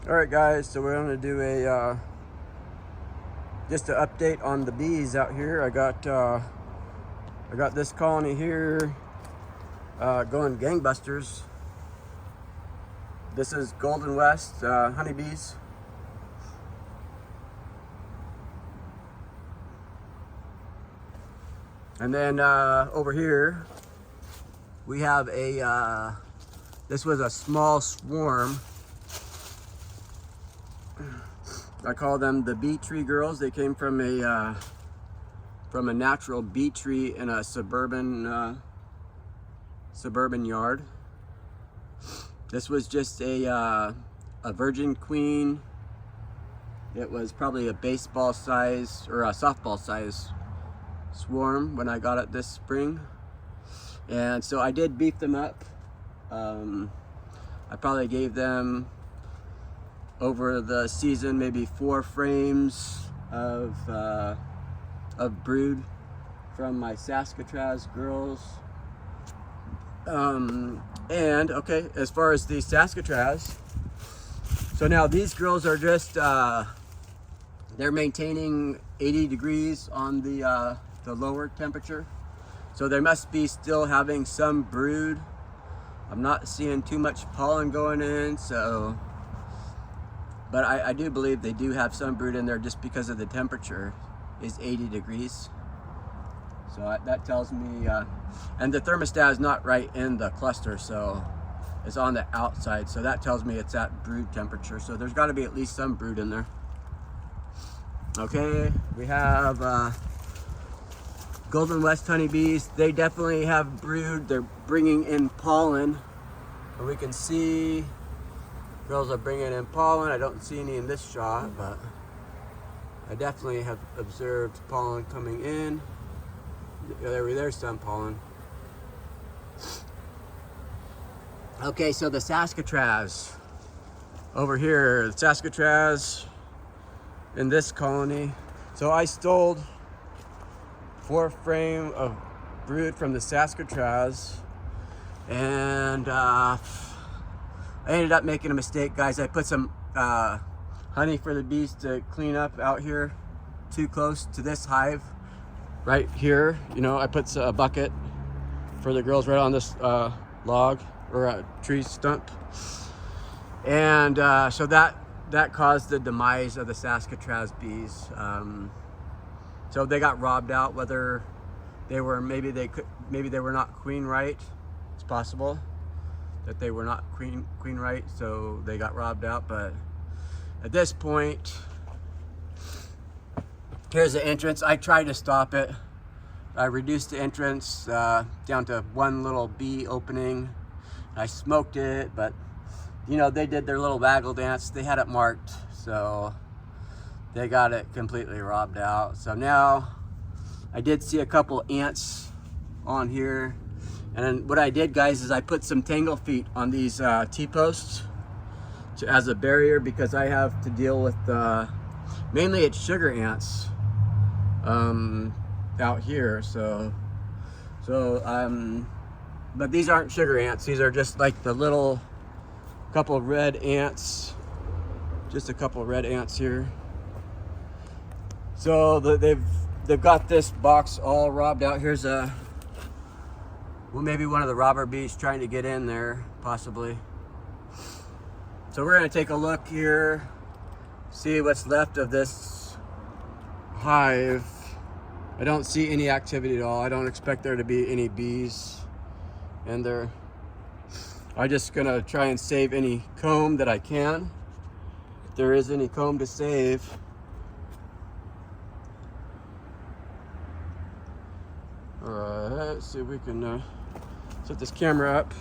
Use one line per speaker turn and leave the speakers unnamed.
All right, guys, so we're gonna do a just an update on the bees out here. I got this colony here going gangbusters. This is Golden West honeybees. And then over here we have a this was a small swarm. I call them the bee tree girls. They came from a natural bee tree in a suburban yard. This was just a virgin queen. It was probably a baseball size or a softball size swarm when I got it this spring, and so I did beef them up. I probably gave them over the season maybe 4 frames of brood from my Saskatraz girls. And okay, as far as the Saskatraz, so now these girls are just they're maintaining 80 degrees on the lower temperature, so they must be still having some brood. I'm not seeing too much pollen going in, so but I do believe they do have some brood in there just because of the temperature is 80 degrees. So that tells me, and the thermostat is not right in the cluster, so it's on the outside. So that tells me it's at brood temperature. So there's gotta be at least some brood in there. Okay, we have Golden West honeybees. They definitely have brood. They're bringing in pollen. And we can see girls are bringing in pollen. I don't see any in this shot, but I definitely have observed pollen coming in. There's some pollen. Okay, so the Saskatraz over here, the Saskatraz in this colony. So I stole 4 frames of brood from the Saskatraz, and I ended up making a mistake, guys. I put some honey for the bees to clean up out here too close to this hive right here. You know, I put a bucket for the girls right on this log or a tree stump, and so that caused the demise of the Saskatraz bees. So they got robbed out. Whether they were maybe they were not queen right. It's possible that they were not queen right, so they got robbed out. But at this point, here's the entrance. I tried to stop it. I reduced the entrance down to 1 little bee opening. I smoked it, but you know, they did their little waggle dance. They had it marked, so they got it completely robbed out. So now I did see a couple ants on here. And then what I did, guys, is I put some tangle feet on these T-posts as a barrier, because I have to deal with mainly it's sugar ants out here. But these aren't sugar ants. These are just like the little couple of red ants, just a couple of red ants here. So they've got this box all robbed out. Here's well, maybe one of the robber bees trying to get in there, possibly. So we're gonna take a look here, see what's left of this hive. I don't see any activity at all. I don't expect there to be any bees in there. I'm just gonna try and save any comb that I can, if there is any comb to save. All right, let's see if we can set this camera up.